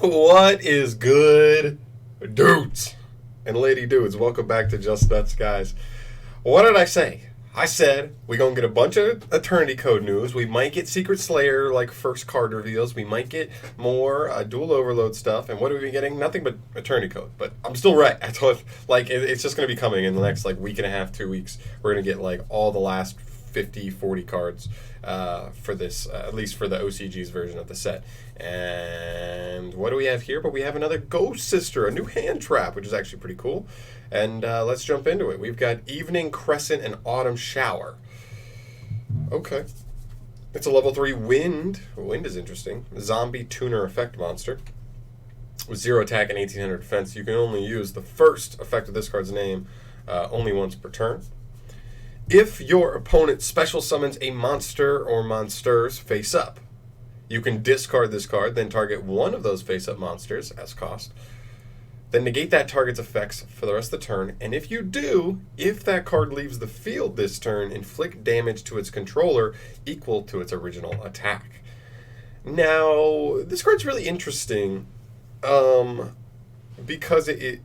What is good, dudes and lady dudes? Welcome back to Just Nuts, guys. What did I say? I said we're gonna get a bunch of Eternity Code news. We might get Secret Slayer like first card reveals. We might get more Dual Overload stuff. And what are we getting? Nothing but Eternity Code. But I'm still right. I thought it's just gonna be coming in the next like week and a half, 2 weeks. We're gonna get like all the last 50, 40 cards for this, at least for the OCG's version of the set. And what do we have here? But we have another Ghost Sister, a new hand trap, which is actually pretty cool. And let's jump into it. We've got Evening Crescent and Autumn Shower. Okay. It's a level 3 Wind. Wind is interesting. Zombie Tuner effect monster. With 0 attack and 1800 defense. You can only use the first effect of this card's name only once per turn. If your opponent special summons a monster or monsters face up, you can discard this card, then target one of those face-up monsters as cost. Then negate that target's effects for the rest of the turn, and if you do, if that card leaves the field this turn, inflict damage to its controller equal to its original attack. Now, this card's really interesting, because it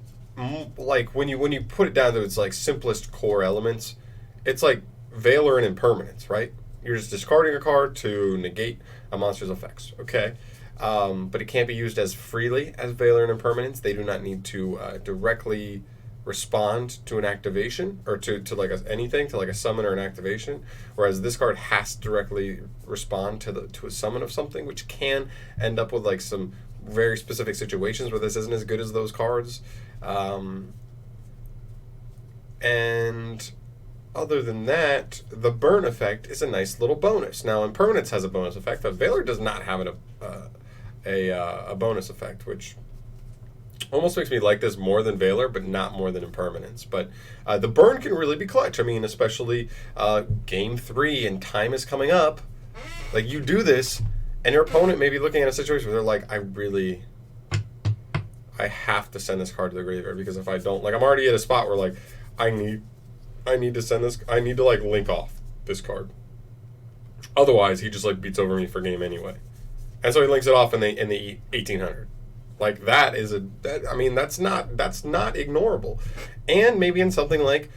like when you put it down to its like simplest core elements, it's like Valor and Impermanence, right? You're just discarding a card to negate a monster's effects. Okay. But it can't be used as freely as Valor and Impermanence. They do not need to directly respond to an activation or to like anything, to like a summon or an activation. Whereas this card has to directly respond to a summon of something, which can end up with like some very specific situations where this isn't as good as those cards. And other than that, the burn effect is a nice little bonus. Now, Impermanence has a bonus effect, but Valor does not have a bonus effect, which almost makes me like this more than Valor, but not more than Impermanence. But the burn can really be clutch. I mean, especially Game 3 and time is coming up. Like, you do this, and your opponent may be looking at a situation where they're like, I have to send this card to the graveyard, because if I don't, like, I'm already at a spot where, like, I need to send this. I need to like link off this card. Otherwise, he just like beats over me for game anyway. And so he links it off in the 1800. Like that's not ignorable. And maybe in something like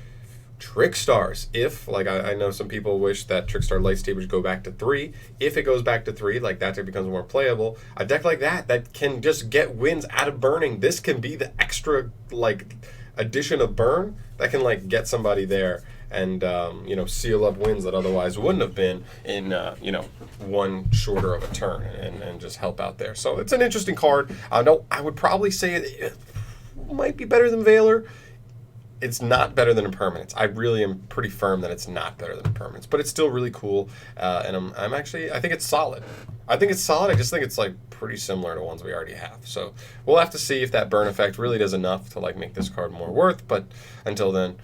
Trickstar's, if like I know some people wish that Trickstar Lightsaber would go back to 3. If it goes back to 3, like that it becomes more playable. A deck like that can just get wins out of burning. This can be the extra like addition of burn that can like get somebody there and seal up wins that otherwise wouldn't have been in one shorter of a turn and just help out there. So it's an interesting card. I would probably say it might be better than Valor. It's not better than Impermanence. I really am pretty firm that it's not better than Impermanence, but it's still really cool. And I think it's solid. I just think it's like pretty similar to ones we already have. So we'll have to see if that burn effect really does enough to like make this card more worth. But until then,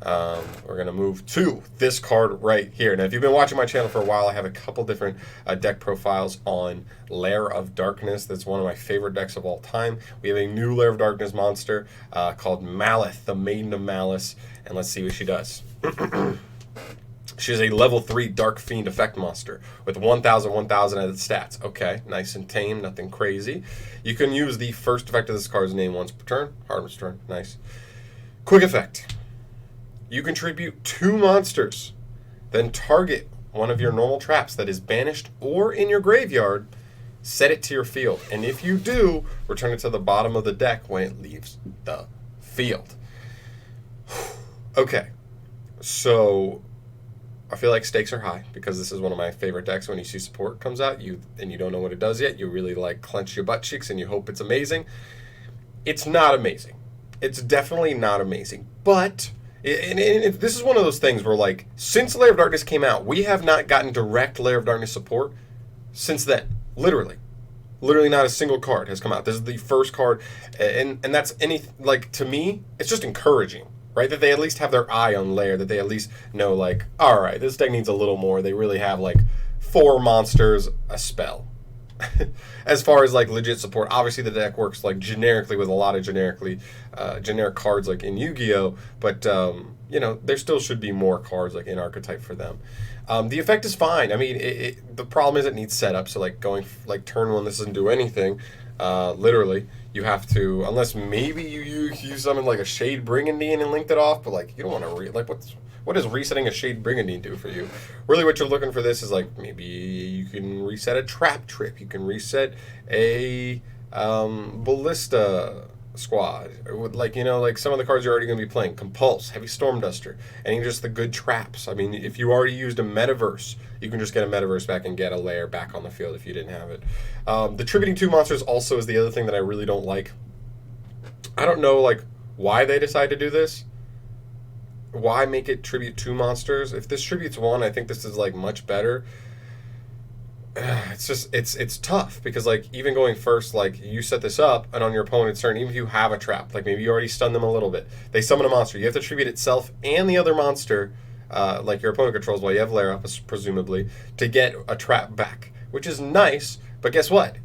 we're gonna move to this card right here. Now, if you've been watching my channel for a while, I have a couple different deck profiles on Lair of Darkness. That's one of my favorite decks of all time. We have a new Lair of Darkness monster called Malith, the Maiden of Malice, and let's see what she does. She is a level 3 Dark Fiend effect monster with 1,000 as its stats. Okay, nice and tame, nothing crazy. You can use the first effect of this card's name once per turn. Harvest turn, nice. Quick effect. You contribute 2 monsters, then target one of your normal traps that is banished or in your graveyard, set it to your field. And if you do, return it to the bottom of the deck when it leaves the field. Okay, so I feel like stakes are high because this is one of my favorite decks. When you see support comes out, you don't know what it does yet, you really like clench your butt cheeks and you hope it's amazing. It's not amazing. It's definitely not amazing. But this is one of those things where, like, since Lair of Darkness came out, we have not gotten direct Lair of Darkness support since then. Literally not a single card has come out. This is the first card, and that's to me, it's just encouraging. Right, that they at least have their eye on Lair, that they at least know, like, all right, this deck needs a little more. They really have, like, 4 monsters, a spell. As far as, like, legit support, obviously the deck works, like, generically with a lot of generic cards, like, in Yu-Gi-Oh! But, there still should be more cards, like, in Archetype for them. The effect is fine. I mean, the problem is it needs setup, so, like, going, like, turn 1, this doesn't do anything. Literally, you have to, unless maybe you summon like a Shade Brigandine and linked it off, but like you don't want to like what does resetting a Shade Brigandine do for you? Really, what you're looking for this is like maybe you can reset a Trap Trip, you can reset a Ballista Squad, like like some of the cards you're already going to be playing, Compulse, Heavy Storm Duster, and just the good traps. I mean, if you already used a Metaverse, you can just get a Metaverse back and get a LAIR back on the field if you didn't have it. The Tributing 2 monsters also is the other thing that I really don't like. I don't know like why they decide to do this. Why make it tribute 2 monsters? If this tributes 1, I think this is like much better. It's just it's tough because like even going first, like you set this up and on your opponent's turn, even if you have a trap, like maybe you already stun them a little bit, they summon a monster, you have to tribute itself and the other monster, like your opponent controls while you have LAIR up presumably, to get a trap back, which is nice. But guess what?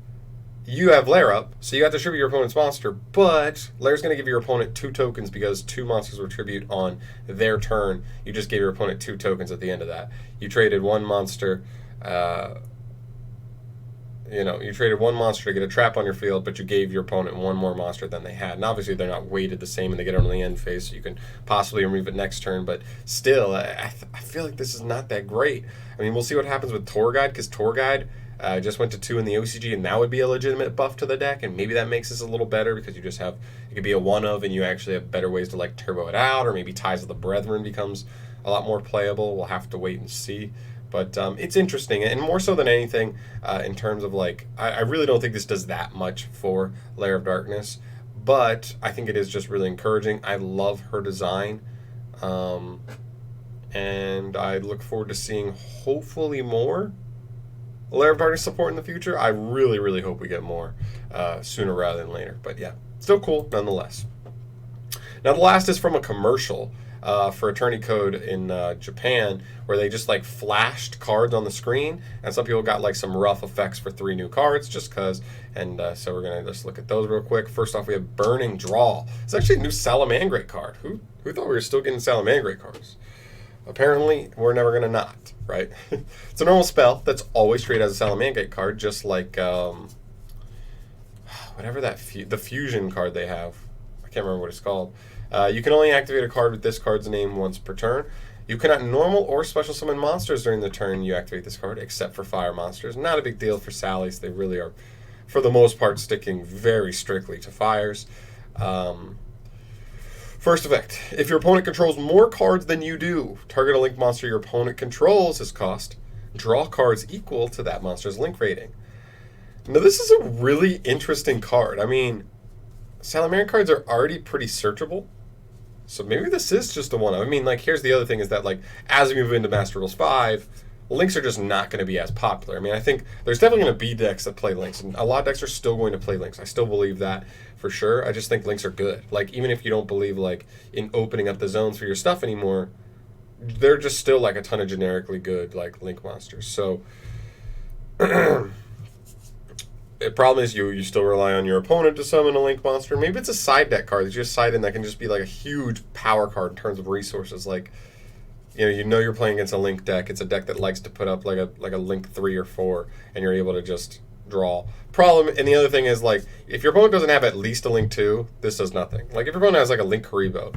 You have LAIR up, so you have to tribute your opponent's monster, but LAIR's going to give your opponent 2 tokens because 2 monsters were tribute on their turn. You just gave your opponent 2 tokens at the end of that. You traded 1 monster. You traded 1 monster to get a trap on your field, but you gave your opponent 1 more monster than they had. And obviously they're not weighted the same and they get on the end phase, so you can possibly remove it next turn. But still, I feel like this is not that great. I mean, we'll see what happens with Tour Guide, because Tour Guide just went to 2 in the OCG, and that would be a legitimate buff to the deck, and maybe that makes this a little better because you just have, it could be a 1-of, and you actually have better ways to like turbo it out, or maybe Ties of the Brethren becomes a lot more playable. We'll have to wait and see. But it's interesting, and more so than anything, in terms of like, I really don't think this does that much for LAIR of Darkness, but I think it is just really encouraging. I love her design, and I look forward to seeing hopefully more LAIR of Darkness support in the future. I really, really hope we get more sooner rather than later. But yeah, still cool nonetheless. Now the last is from a commercial for Attorney Code in Japan, where they just like flashed cards on the screen, and some people got like some rough effects for 3 new cards just because. And so we're gonna just look at those real quick. First off, we have Burning Draw. It's actually a new Salamangreat card. Who thought we were still getting Salamangreat cards? Apparently, we're never gonna not, right? It's a normal spell that's always treated as a Salamangreat card, just like whatever that the fusion card they have. I can't remember what it's called. You can only activate a card with this card's name once per turn. You cannot normal or special summon monsters during the turn you activate this card, except for fire monsters. Not a big deal for Sallies. They really are, for the most part, sticking very strictly to fires. First effect. If your opponent controls more cards than you do, target a link monster your opponent controls as cost. Draw cards equal to that monster's link rating. Now, this is a really interesting card. I mean, Salamangreat cards are already pretty searchable, so maybe this is just a 1-of. I mean, like, here's the other thing is that, like, as we move into Master Rules 5, links are just not going to be as popular. I mean, I think there's definitely going to be decks that play links, and a lot of decks are still going to play links. I still believe that for sure. I just think links are good. Like, even if you don't believe, like, in opening up the zones for your stuff anymore, they're just still, like, a ton of generically good, like, link monsters. So the problem is you still rely on your opponent to summon a link monster. Maybe it's a side deck card that you just side in that can just be like a huge power card in terms of resources. Like, you know you're playing against a link deck. It's a deck that likes to put up like a link 3 or 4, and you're able to just draw. Problem, and the other thing is, like, if your opponent doesn't have at least a link 2, this does nothing. Like, if your opponent has like a link Karibo,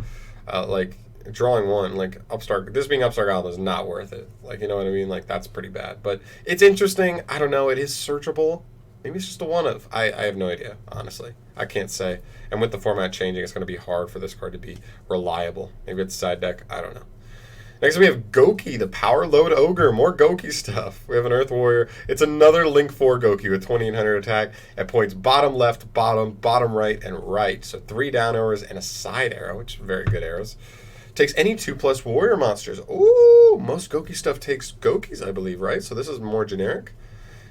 like drawing 1, like this being Upstart Goblin is not worth it. Like, you know what I mean? Like, that's pretty bad. But it's interesting. I don't know. It is searchable. Maybe it's just a 1-of. I have no idea, honestly. I can't say. And with the format changing, it's going to be hard for this card to be reliable. Maybe it's side deck. I don't know. Next, we have Goki, the Power Load Ogre. More Goki stuff. We have an Earth Warrior. It's another Link 4 Goki with 2800 attack at points bottom left, bottom right, and right. So 3 down arrows and a side arrow, which are very good arrows. Takes any 2+ warrior monsters. Ooh, most Goki stuff takes Gokis, I believe, right? So this is more generic.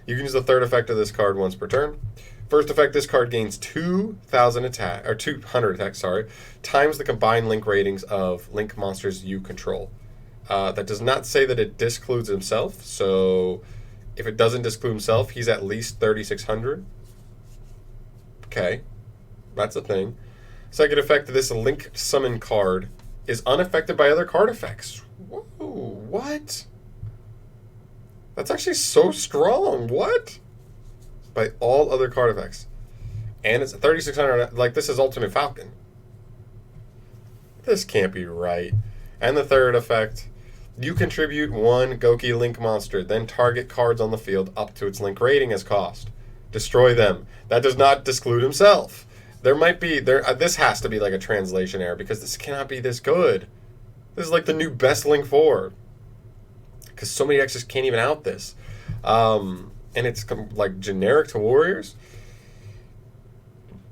You can use the 3rd effect of this card once per turn. First effect, this card gains 2,000 attack, or 200 attack, sorry, times the combined link ratings of link monsters you control. That does not say that it discludes himself, so if it doesn't disclude himself, he's at least 3,600. Okay, that's a thing. Second effect, this link summon card is unaffected by other card effects. Whoa, what? That's actually so strong. What? By all other card effects. And it's 3,600. Like, this is Ultimate Falcon. This can't be right. And the third effect, you contribute 1 Goki Link monster, then target cards on the field up to its Link rating as cost. Destroy them. That does not exclude himself. There might be this has to be like a translation error, because this cannot be this good. This is like the new best Link 4. Because so many decks just can't even out this. And it's like generic to Warriors.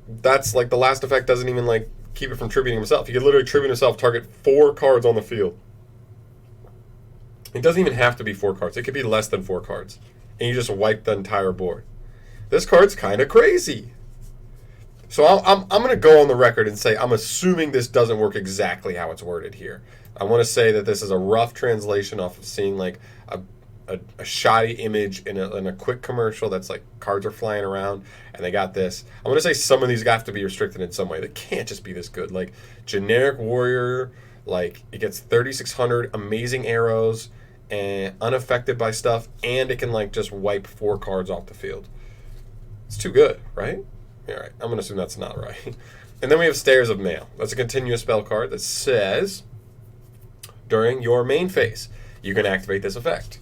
That's like the last effect doesn't even like keep it from tributing himself. He could literally tribute himself, target 4 cards on the field. It doesn't even have to be 4 cards. It could be less than 4 cards. And you just wipe the entire board. This card's kind of crazy. So I'm going to go on the record and say I'm assuming this doesn't work exactly how it's worded here. I want to say that this is a rough translation off of seeing like a shoddy image in a quick commercial that's like cards are flying around and they got this. I'm going to say some of these have to be restricted in some way. They can't just be this good. Like generic warrior, like it gets 3,600 amazing arrows and unaffected by stuff, and it can like just wipe 4 cards off the field. It's too good, right? All right, I'm going to assume that's not right. And then we have Stairs of Mail. That's a continuous spell card that says, during your main phase, you can activate this effect.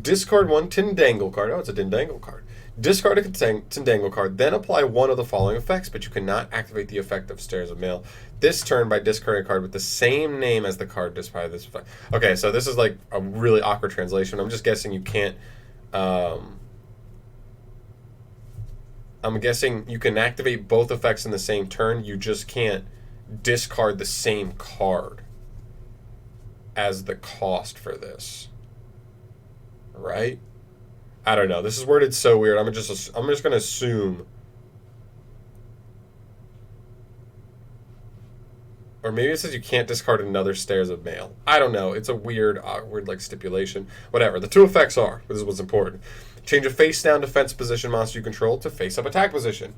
Discard 1 Tindangle card. Oh, it's a Tindangle card. Discard a Tindangle card, then apply one of the following effects, but you cannot activate the effect of Stairs of Mail this turn by discarding a card with the same name as the card discarded by this effect. Okay, so this is like a really awkward translation. I'm just guessing you can't... I'm guessing you can activate both effects in the same turn. You just can't discard the same card as the cost for this. Right? I don't know. This is worded so weird. I'm just going to assume. Or maybe it says you can't discard another Stairs of Mail. I don't know. It's a weird, awkward like stipulation. Whatever. The 2 effects are. This is what's important. Change a face-down defense position monster you control to face-up attack position.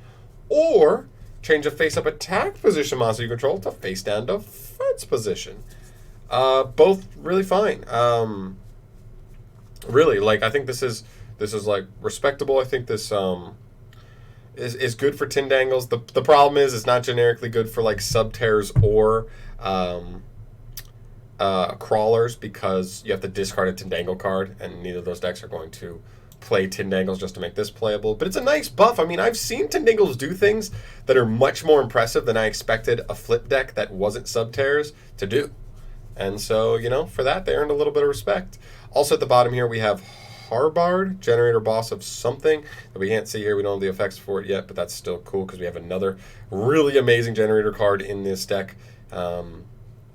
Or change a face-up attack position monster you control to face-down defense position. Both really fine. Really, like, I think this is like respectable. I think this is good for Tindangles. The problem is it's not generically good for like Subterrors or Crawlers, because you have to discard a Tindangle card, and neither of those decks are going to play Tindangles just to make this playable. But it's a nice buff. I mean, I've seen Tindangles do things that are much more impressive than I expected a flip deck that wasn't Subterrors to do. And so, you know, for that, they earned a little bit of respect. Also at the bottom here, we have Harbard, generator boss of something that we can't see here. We don't have the effects for it yet, but that's still cool because we have another really amazing generator card in this deck.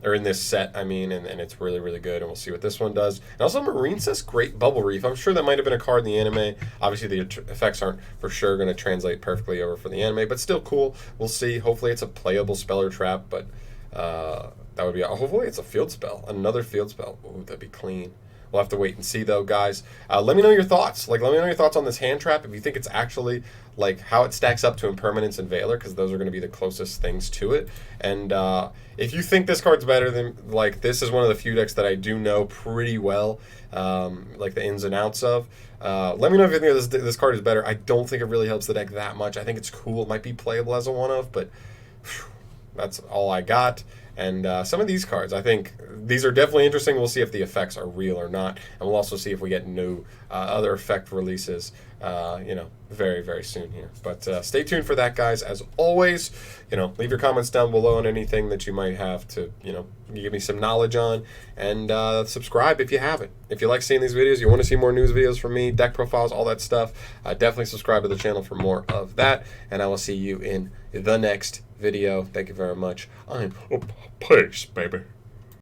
Or in this set, I mean, and it's really, really good, and we'll see what this one does. And also, Marincess, Great Bubble Reef. I'm sure that might have been a card in the anime. Obviously, the effects aren't for sure going to translate perfectly over for the anime, but still cool. We'll see. Hopefully, it's a playable speller trap, but that would be... Hopefully, it's a field spell. Another field spell. Ooh, that'd be clean. We'll have to wait and see, though, guys. Let me know your thoughts. Like, let me know your thoughts on this hand trap. If you think it's actually, like, how it stacks up to Impermanence and Veiler, because those are going to be the closest things to it. And if you think this card's better than, like, this is one of the few decks that I do know pretty well, like the ins and outs of. Let me know if you think this card is better. I don't think it really helps the deck that much. I think it's cool. It might be playable as a one-of, but whew, that's all I got. And some of these cards, I think these are definitely interesting. We'll see if the effects are real or not. And we'll also see if we get new other effect releases, you know, very, very soon here. But stay tuned for that, guys. As always, you know, leave your comments down below on anything that you might have to, you know, give me some knowledge on. And subscribe if you haven't. If you like seeing these videos, you want to see more news videos from me, deck profiles, all that stuff, definitely subscribe to the channel for more of that. And I will see you in the next video. Thank you very much. I'm peace, baby.